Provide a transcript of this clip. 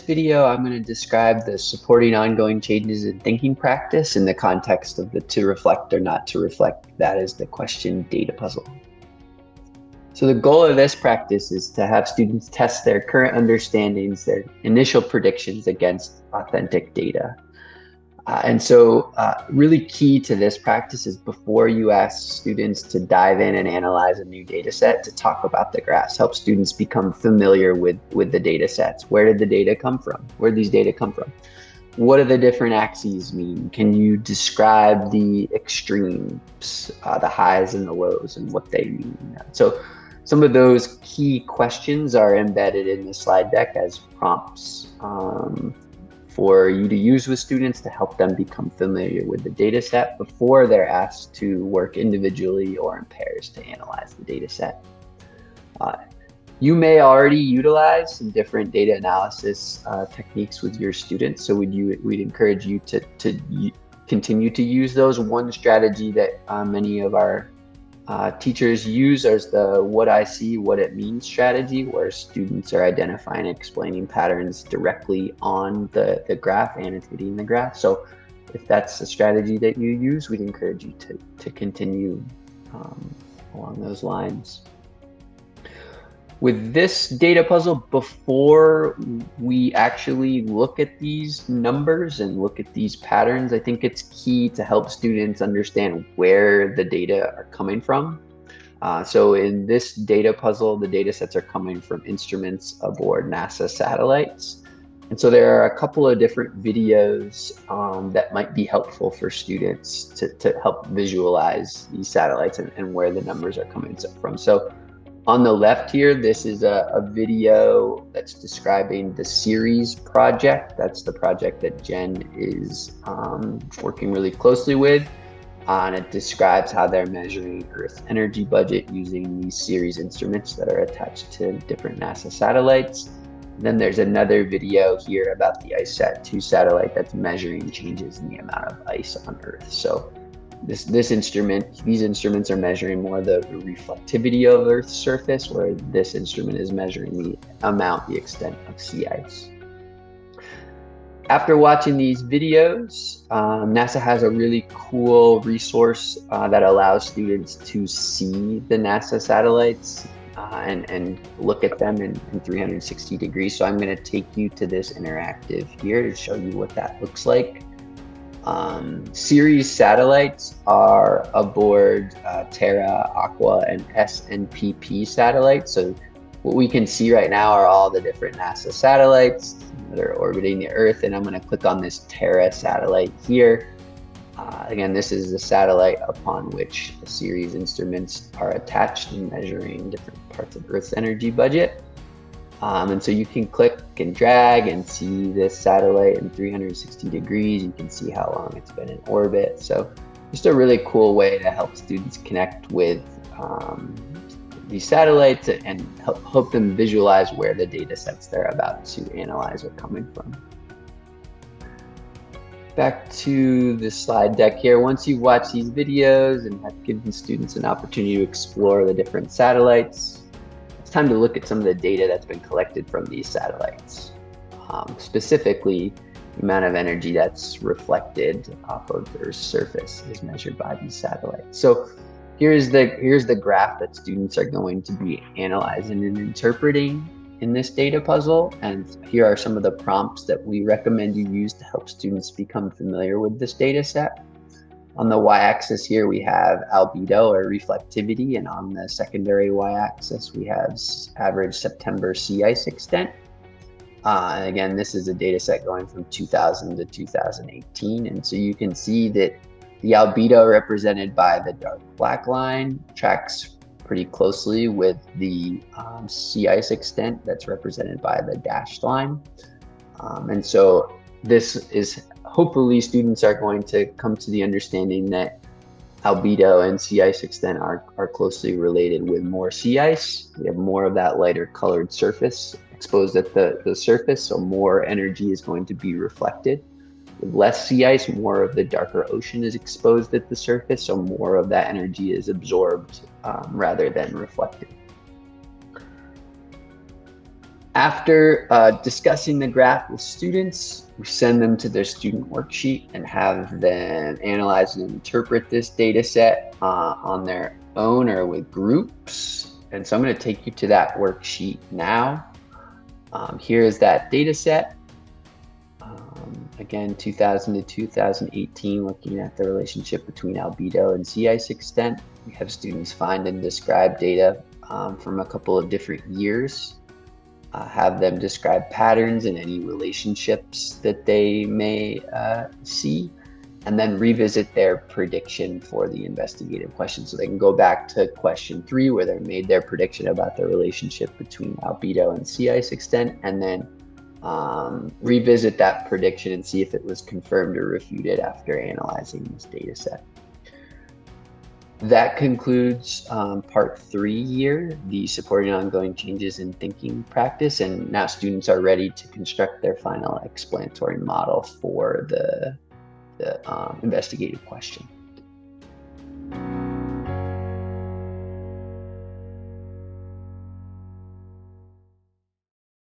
video, I'm going to describe the supporting ongoing changes in thinking practice in the context of the to reflect or not to reflect. That is the question data puzzle. So the goal of this practice is to have students test their current understandings, their initial predictions against authentic data. Really key to this practice is before you ask students to dive in and analyze a new data set, to talk about the graphs, help students become familiar with the data sets. Where did the data come from? Where did these data come from? What do the different axes mean? Can you describe the extremes, the highs and the lows, and what they mean? So some of those key questions are embedded in the slide deck as prompts for you to use with students to help them become familiar with the data set before they're asked to work individually or in pairs to analyze the data set. You may already utilize some different data analysis techniques with your students, so we'd encourage you to continue to use those. One strategy that many of our teachers use is the what I see, what it means strategy, where students are identifying and explaining patterns directly on the graph, annotating the graph. So if that's a strategy that you use, we'd encourage you to continue along those lines. With this data puzzle, before we actually look at these numbers and look at these patterns, I think it's key to help students understand where the data are coming from. So in this data puzzle, the data sets are coming from instruments aboard NASA satellites. And so there are a couple of different videos that might be helpful for students to help visualize these satellites and where the numbers are coming from. So on the left here, this is a video that's describing the Ceres project. That's the project that Jen is working really closely with. And it describes how they're measuring Earth's energy budget using these Ceres instruments that are attached to different NASA satellites. And then there's another video here about the ICESat-2 satellite that's measuring changes in the amount of ice on Earth. So these instruments are measuring more the reflectivity of Earth's surface, where this instrument is measuring the extent of sea ice. After watching these videos, NASA has a really cool resource that allows students to see the NASA satellites and look at them in 360 degrees. So I'm going to take you to this interactive here to show you what that looks like. Ceres satellites are aboard Terra, Aqua, and SNPP satellites. So what we can see right now are all the different NASA satellites that are orbiting the Earth. And I'm going to click on this Terra satellite here. Again, this is the satellite upon which the Ceres instruments are attached in measuring different parts of Earth's energy budget. And so you can click and drag and see this satellite in 360 degrees. You can see how long it's been in orbit. So just a really cool way to help students connect with these satellites and help them visualize where the data sets they're about to analyze are coming from. Back to the slide deck here. Once you've watched these videos and have given students an opportunity to explore the different satellites, time to look at some of the data that's been collected from these satellites. Specifically, the amount of energy that's reflected off of Earth's surface is measured by these satellites. So here's the graph that students are going to be analyzing and interpreting in this data puzzle. And here are some of the prompts that we recommend you use to help students become familiar with this data set. On the y-axis here, we have albedo or reflectivity, and on the secondary y-axis, we have average September sea ice extent. And again, this is a data set going from 2000 to 2018, and so you can see that the albedo represented by the dark black line tracks pretty closely with the sea ice extent that's represented by the dashed line. And so this is hopefully students are going to come to the understanding that albedo and sea ice extent are closely related with more sea ice. We have more of that lighter colored surface exposed at the surface, so more energy is going to be reflected. With less sea ice, more of the darker ocean is exposed at the surface, so more of that energy is absorbed rather than reflected. After discussing the graph with students, we send them to their student worksheet and have them analyze and interpret this data set on their own or with groups. And so I'm going to take you to that worksheet now. Here is that data set. Again, 2000 to 2018, looking at the relationship between albedo and sea ice extent. We have students find and describe data from a couple of different years. Have them describe patterns and any relationships that they may see, and then revisit their prediction for the investigative question. So they can go back to question 3 where they made their prediction about the relationship between albedo and sea ice extent, and then revisit that prediction and see if it was confirmed or refuted after analyzing this data set. That concludes part 3 here, the supporting ongoing changes in thinking practice, and now students are ready to construct their final explanatory model for the investigative question.